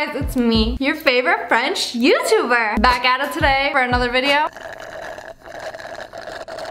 guys, it's me, your favorite French YouTuber. Back at it today for another video.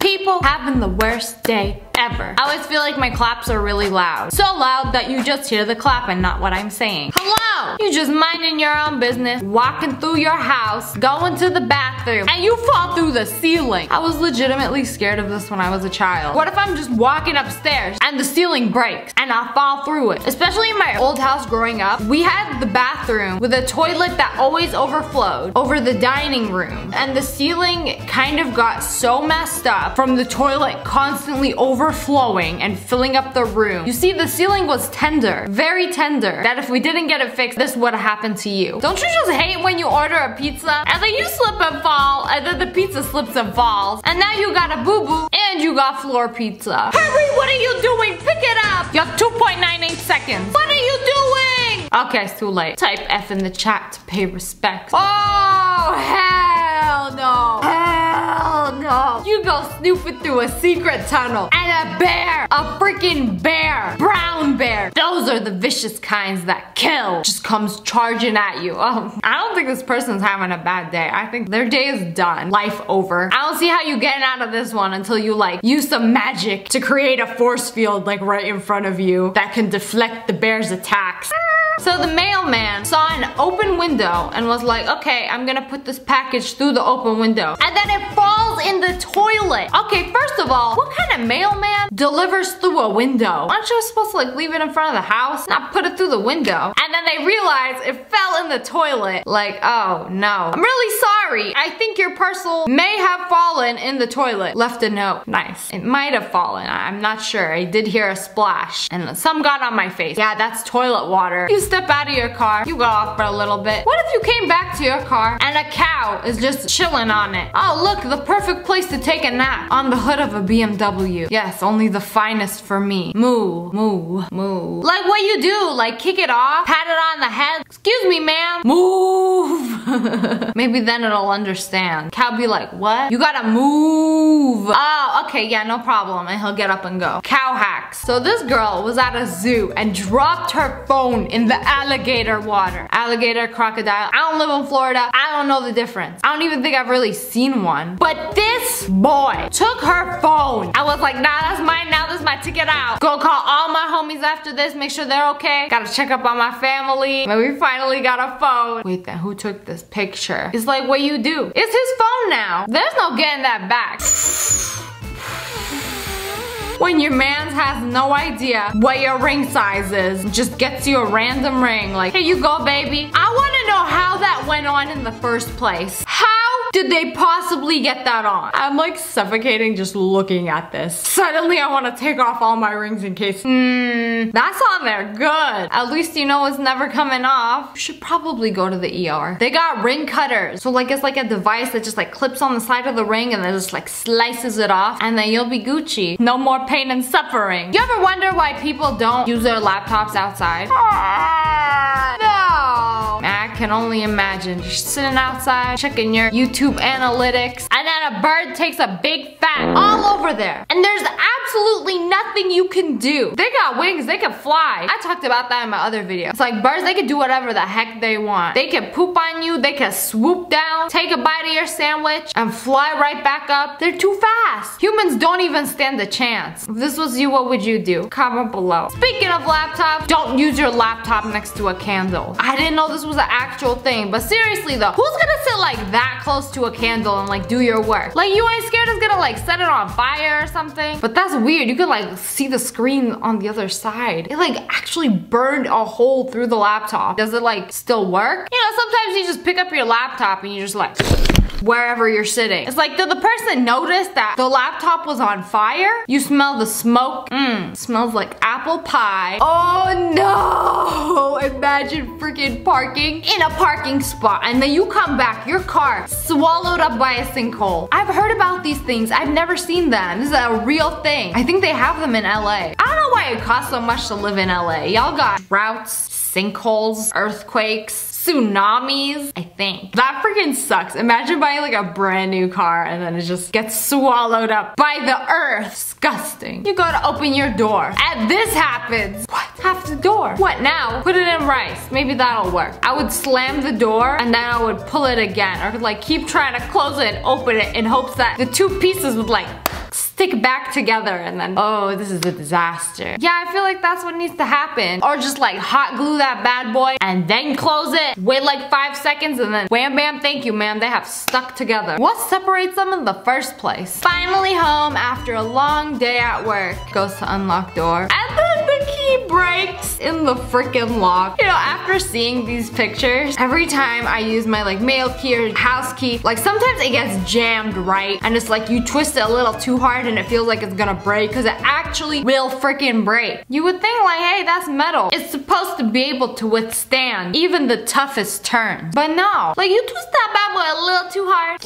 People having the worst day ever. I always feel like my claps are really loud. So loud that you just hear the clap and not what I'm saying. Hello! You just minding your own business, walking through your house, going to the bathroom, and you fall through the ceiling. I was legitimately scared of this when I was a child. What if I'm just walking upstairs and the ceiling breaks and I fall through it? Especially in my old house growing up, we had the bathroom with a toilet that always overflowed over the dining room. And the ceiling kind of got so messed up from the toilet constantly overflowing and filling up the room. You see, the ceiling was tender, very tender, that if we didn't get it fixed, this would have happened to you. Don't you just hate when you order a pizza and then you slip and fall and then the pizza slips and falls and now you got a boo-boo and you got floor pizza? Hurry, what are you doing? Pick it up! You have 2.98 seconds. What are you doing? Okay, it's too late. Type F in the chat to pay respect. Oh, hell no. Hell no. You go snooping through a secret tunnel and a bear, a freaking bear, brown bear. Those are the vicious kinds that kill. Just comes charging at you. Oh, I don't think this person's having a bad day. I think their day is done. Life over. I don't see how you getting out of this one until you like use some magic to create a force field like right in front of you that can deflect the bear's attacks. So the mailman saw an open window and was like, okay, I'm gonna put this package through the open window. And then it falls in the toilet. Okay, first of all, what kind of mailman delivers through a window? Aren't you supposed to like leave it in front of the house, not put it through the window? And then they realized it fell in the toilet. Like, oh no. I'm really sorry. I think your parcel may have fallen in the toilet. Left a note. Nice. It might have fallen. I'm not sure. I did hear a splash and some got on my face. Yeah, that's toilet water. You step out of your car, you go off for a little bit. What if you came back to your car and a cow is just chilling on it? Oh look, the perfect place to take a nap. On the hood of a BMW. Yes, only the finest for me. Moo, moo, moo. Like what you do, like kick it off, pat it on the head. Excuse me, ma'am. Move. Maybe then it'll understand. Cow be like, what? You gotta move. Oh, okay, yeah, no problem. And he'll get up and go. Cow hacks. So this girl was at a zoo and dropped her phone in the alligator water. Alligator, crocodile. I don't live in Florida. I don't know the difference. I don't even think I've really seen one. But this boy took her phone. I was like, nah, that's mine now. This is my ticket out. Go call all my homies after this. Make sure they're okay. Gotta check up on my family. But we finally got a phone. Wait, then who took this picture? It's like what you do. It's his phone now. There's no getting that back. When your man has no idea what your ring size is, just gets you a random ring like, here you go, baby. I want to know how that went on in the first place. How did they possibly get that on? I'm like suffocating just looking at this. Suddenly I want to take off all my rings in case, that's on there, good. At least you know it's never coming off. You should probably go to the ER. They got ring cutters. So like it's like a device that just like clips on the side of the ring and then just like slices it off and then you'll be Gucci. No more pain and suffering. You ever wonder why people don't use their laptops outside? No. I can only imagine. You're sitting outside, checking your YouTube analytics, and then a bird takes a big fat all over there. And there's absolutely nothing you can do. They got wings, they can fly. I talked about that in my other video. It's like birds, they can do whatever the heck they want. They can poop on you, they can swoop down, take a bite of your sandwich, and fly right back up. They're too fast. Humans don't even stand a chance. If this was you, what would you do? Comment below. Speaking of laptops, don't use your laptop next to a candle. I didn't know this was an actual thing, but seriously though, who's gonna sit like that close to a candle and like do your work? Like you ain't scared it's gonna like set it on fire or something? But that's weird. You could like see the screen on the other side. It like actually burned a hole through the laptop. Does it like still work? You know, sometimes you just pick up your laptop and you just like wherever you're sitting. It's like, did the person notice that the laptop was on fire? You smell the smoke? Smells like apple pie. Oh no! Imagine freaking parking in a parking spot and then you come back, your car swallowed up by a sinkhole. I've heard about these things. I've never seen them. This is a real thing. I think they have them in LA. I don't know why it costs so much to live in LA. Y'all got droughts, sinkholes, earthquakes, tsunamis, I think. That freaking sucks. Imagine buying like a brand new car and then it just gets swallowed up by the earth. Disgusting. You go to open your door and this happens. What? Half the door. What now? Put it in rice. Maybe that'll work. I would slam the door and then I would pull it again, or like keep trying to close it and open it in hopes that the two pieces would like stick back together, and then, oh, this is a disaster. Yeah, I feel like that's what needs to happen. Or just like hot glue that bad boy and then close it. Wait like 5 seconds and then wham bam, thank you ma'am, they have stuck together. What separates them in the first place? Finally home after a long day at work. Goes to unlock door. And then the key breaks in the freaking lock. You know, after seeing these pictures, every time I use my like mail key or house key, like sometimes it gets jammed right and it's like you twist it a little too hard and it feels like it's gonna break, because it actually will freaking break. You would think like, hey, that's metal. It's supposed to be able to withstand even the toughest turn. But no, like you twist that bad boy a little too hard,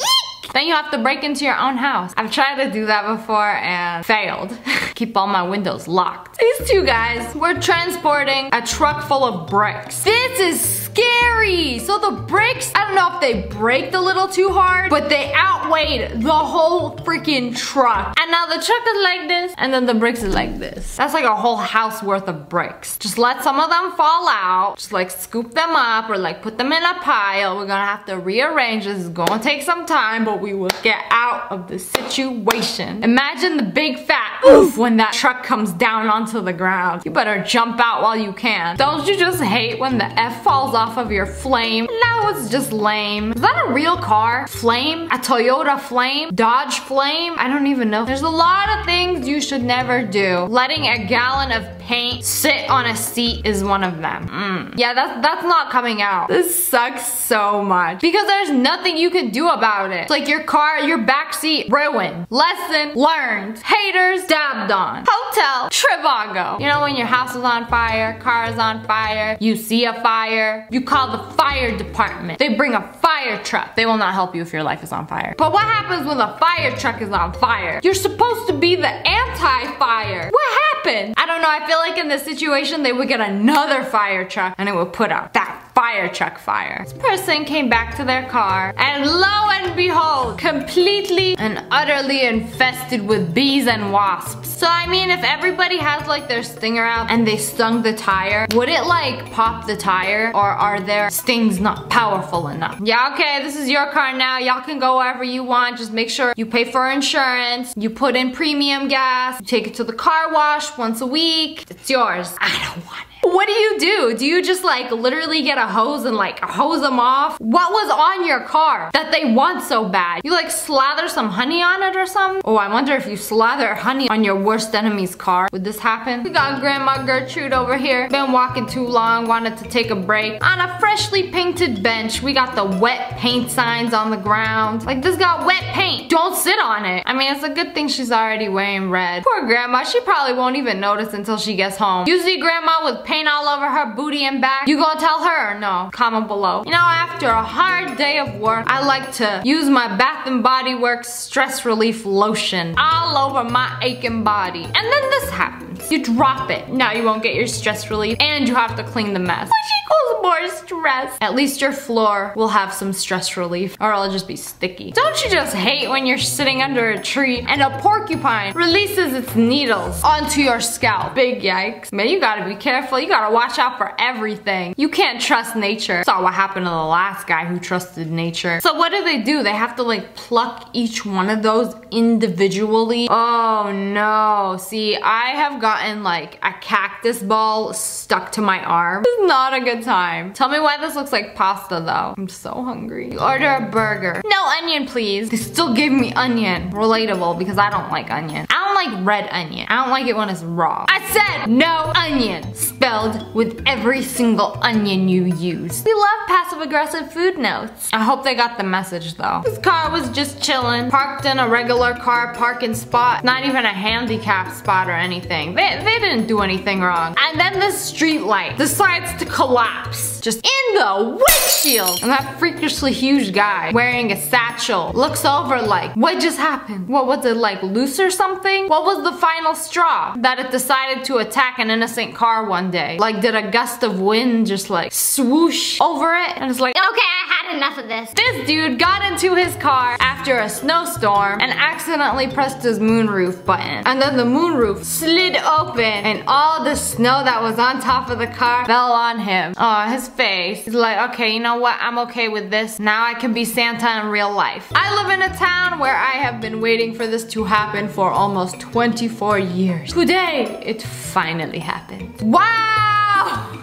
then you have to break into your own house. I've tried to do that before and failed. Keep all my windows locked. These two guys were transporting a truck full of bricks. This is scary. So the bricks, I don't know if they braked a little too hard, but they outweighed the whole freaking truck. And now the truck is like this, and then the bricks is like this. That's like a whole house worth of bricks. Just let some of them fall out. Just like scoop them up or like put them in a pile. We're gonna have to rearrange this. It's gonna take some time, but we will get out of the situation. Imagine the big fat oof when that truck comes down onto the ground. You better jump out while you can. Don't you just hate when the F falls off of your Flame? That was just lame. Is that a real car? Flame? A Toyota Flame? Dodge Flame? I don't even know. There's a lot of things you should never do. Letting a gallon of paint sit on a seat is one of them. Yeah, that's not coming out. This sucks so much because there's nothing you can do about it. It's like your car, your backseat ruined. Lesson learned. Haters dabbed on. Hotel Trivago. You know when your house is on fire, car is on fire, you see a fire, you call the fire department. They bring a fire truck. They will not help you if your life is on fire. But what happens when the fire truck is on fire? You're supposed to be the anti-fire. What happened? I don't know. I feel like in this situation they would get another fire truck and it would put out that fire truck fire. This person came back to their car and lo and behold, completely and utterly infested with bees and wasps. So I mean, if everybody has like their stinger out and they stung the tire, would it like pop the tire, or are their stings not powerful enough? Yeah, okay, this is your car now. Y'all can go wherever you want. Just make sure you pay for insurance, you put in premium gas, you take it to the car wash once a week. It's yours. I don't want it. What do? Do you just like literally get a hose and like hose them off? What was on your car that they want so bad? You like slather some honey on it or something? Oh, I wonder if you slather honey on your worst enemy's car. Would this happen? We got Grandma Gertrude over here. Been walking too long, wanted to take a break. On a freshly painted bench, we got the wet paint signs on the ground. Like this got wet paint. Don't sit on it. I mean, it's a good thing she's already wearing red. Poor Grandma, she probably won't even notice until she gets home. You see Grandma with paint all over her booty and back, you gonna tell her or no? Comment below. You know, after a hard day of work, I like to use my Bath & Body Works stress relief lotion all over my aching body. And then this happens. You drop it. Now you won't get your stress relief and you have to clean the mess. Which equals more stress. At least your floor will have some stress relief, or it'll just be sticky. Don't you just hate when you're sitting under a tree and a porcupine releases its needles onto your scalp? Big yikes. Man, you gotta be careful. You gotta watch out for everything. You can't trust nature. Saw what happened to the last guy who trusted nature. So what do? They have to like pluck each one of those individually. Oh no. See, I have gotten like a cactus ball stuck to my arm. It's not a good time. Tell me why this looks like pasta though. I'm so hungry. You order a burger. No onion, please. They still gave me onion. Relatable, because I don't like onion. I don't like red onion. I don't like it when it's raw. I said no onion. Spelled with every single onion you use. We love passive-aggressive food notes. I hope they got the message though. This car was just chilling, parked in a regular car parking spot. Not even a handicap spot or anything. They didn't do anything wrong. And then the street light decides to collapse. Just in the windshield. And that freakishly huge guy wearing a satchel looks over like, what just happened? What was it, like loose or something? something? What was the final straw that it decided to attack an innocent car one day? Like, did a gust of wind just like swoosh over it? And it's like, Okay, I had enough of this. this dude got into his car after a snowstorm and accidentally pressed his moonroof button. And then the moonroof slid open and all the snow that was on top of the car fell on him. Oh, his face. He's like, okay, you know what? I'm okay with this. Now I can be Santa in real life. I live in a town where I have been waiting for this to happen for almost 24 years. Today, it finally happened. Wow!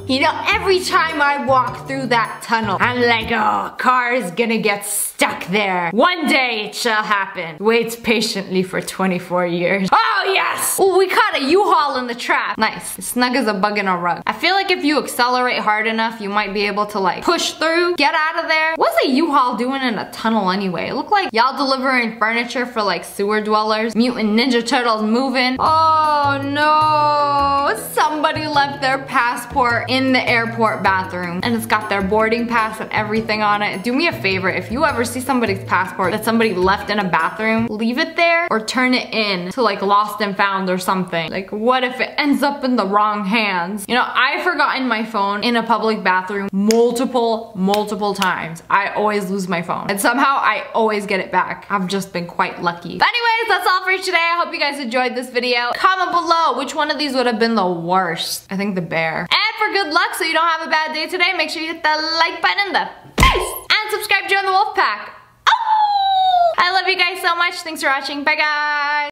You know, every time I walk through that tunnel, I'm like, oh, car is gonna get stuck there. One day it shall happen. Waits patiently for 24 years. Oh, yes! Oh, we caught a U-Haul in the trap. Nice. Snug as a bug in a rug. I feel like if you accelerate hard enough, you might be able to like push through, get out of there. What's a U-Haul doing in a tunnel anyway? It looked like y'all delivering furniture for like sewer dwellers. Mutant Ninja Turtles moving. Oh no! Somebody left their passport in the airport bathroom and it's got their boarding pass and everything on it. Do me a favor, if you ever see somebody's passport that somebody left in a bathroom, leave it there or turn it in to like lost and found or something. Like, what if it ends up in the wrong hands? You know, I've forgotten my phone in a public bathroom multiple times. I always lose my phone and somehow I always get it back. I've just been quite lucky. But anyways, that's all for today. I hope you guys enjoyed this video. Comment below which one of these would have been the worst. I think the bear. And for good luck so you don't have a bad day today, make sure you hit the like button in the face and subscribe to join the wolf pack. Oh! I love you guys so much. Thanks for watching. Bye guys.